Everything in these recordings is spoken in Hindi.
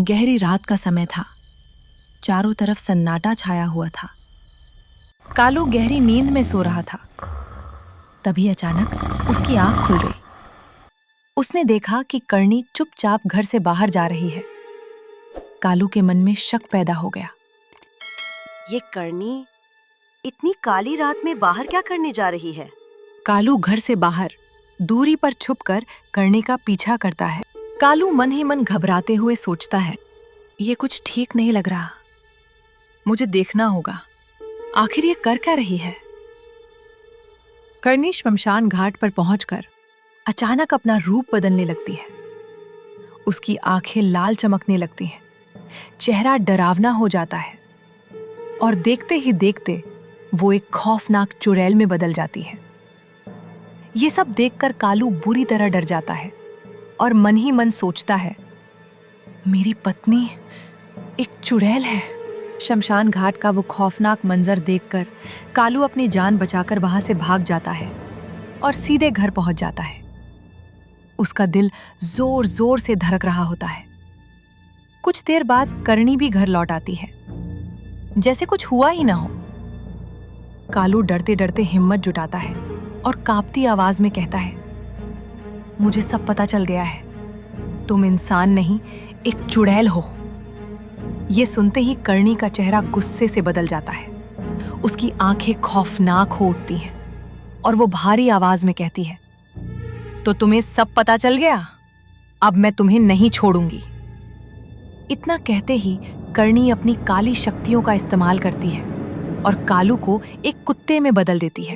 गहरी रात का समय था। चारों तरफ सन्नाटा छाया हुआ था। कालू गहरी नींद में सो रहा था। तभी अचानक उसकी आंख खुल गई। उसने देखा कि करनी चुपचाप घर से बाहर जा रही है। कालू के मन में शक पैदा हो गया। ये करनी इतनी काली रात में बाहर क्या करने जा रही है? कालू घर से बाहर दूरी पर छुपकर करनी का पीछा करता है। कालू मन ही मन घबराते हुए सोचता है, ये कुछ ठीक नहीं लग रहा। मुझे देखना होगा, आखिर ये कर क्या रही है। करनी श्मशान घाट पर पहुंचकर अचानक अपना रूप बदलने लगती है। उसकी आंखें लाल चमकने लगती हैं, चेहरा डरावना हो जाता है और देखते ही देखते वो एक खौफनाक चुड़ैल में बदल जाती है। ये सब देखकर कालू बुरी तरह डर जाता है और मन ही मन सोचता है, मेरी पत्नी एक चुड़ैल है। शमशान घाट का वो खौफनाक मंजर देखकर कालू अपनी जान बचाकर वहां से भाग जाता है और सीधे घर पहुंच जाता है। उसका दिल जोर जोर से धड़क रहा होता है। कुछ देर बाद करनी भी घर लौट आती है, जैसे कुछ हुआ ही ना हो। कालू डरते डरते हिम्मत जुटाता है और कांपती आवाज में कहता है, मुझे सब पता चल गया है। तुम इंसान नहीं, एक चुड़ैल हो। ये सुनते ही करनी का चेहरा गुस्से से बदल जाता है। उसकी आंखें खौफनाक हो उठती हैं और वो भारी आवाज में कहती है, तो तुम्हें सब पता चल गया? अब मैं तुम्हें नहीं छोड़ूंगी। इतना कहते ही करनी अपनी काली शक्तियों का इस्तेमाल करती है और कालू को एक कुत्ते में बदल देती है।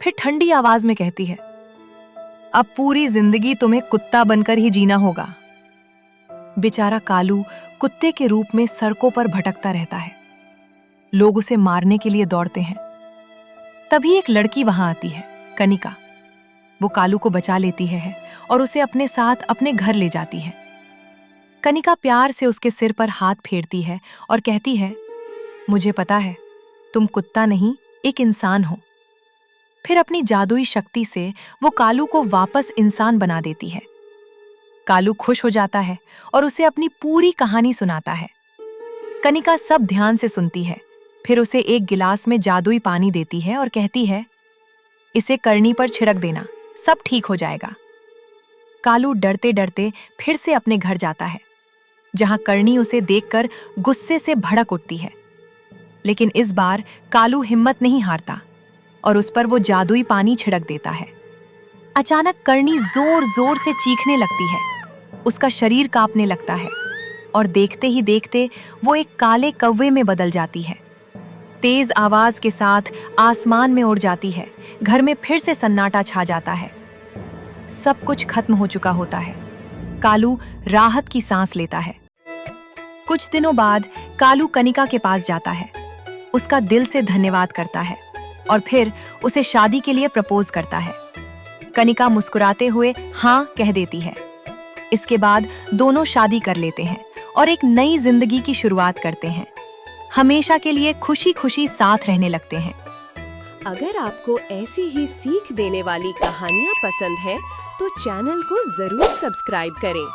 फिर ठंडी आवाज में कहती है, अब पूरी जिंदगी तुम्हें कुत्ता बनकर ही जीना होगा। बेचारा कालू कुत्ते के रूप में सड़कों पर भटकता रहता है। लोग उसे मारने के लिए दौड़ते हैं। तभी एक लड़की वहां आती है, कनिका। वो कालू को बचा लेती है और उसे अपने साथ अपने घर ले जाती है। कनिका प्यार से उसके सिर पर हाथ फेरती है और कहती है, मुझे पता है तुम कुत्ता नहीं, एक इंसान हो। फिर अपनी जादुई शक्ति से वो कालू को वापस इंसान बना देती है। कालू खुश हो जाता है और उसे अपनी पूरी कहानी सुनाता है। कनिका सब ध्यान से सुनती है, फिर उसे एक गिलास में जादुई पानी देती है और कहती है, इसे करनी पर छिड़क देना, सब ठीक हो जाएगा। कालू डरते डरते फिर से अपने घर जाता है, जहां करनी उसे देखकर गुस्से से भड़क उठती है। लेकिन इस बार कालू हिम्मत नहीं हारता और उस पर वो जादुई पानी छिड़क देता है। अचानक करनी जोर जोर से चीखने लगती है। उसका शरीर कांपने लगता है और देखते ही देखते वो एक काले कौवे में बदल जाती है। तेज आवाज के साथ आसमान में उड़ जाती है। घर में फिर से सन्नाटा छा जाता है। सब कुछ खत्म हो चुका होता है। कालू राहत की सांस लेता है। कुछ दिनों बाद कालू कनिका के पास जाता है, उसका दिल से धन्यवाद करता है और फिर उसे शादी के लिए प्रपोज करता है। कनिका मुस्कुराते हुए हाँ कह देती है। इसके बाद दोनों शादी कर लेते हैं और एक नई जिंदगी की शुरुआत करते हैं। हमेशा के लिए खुशी खुशी साथ रहने लगते हैं। अगर आपको ऐसी ही सीख देने वाली कहानियाँ पसंद है तो चैनल को जरूर सब्सक्राइब करें।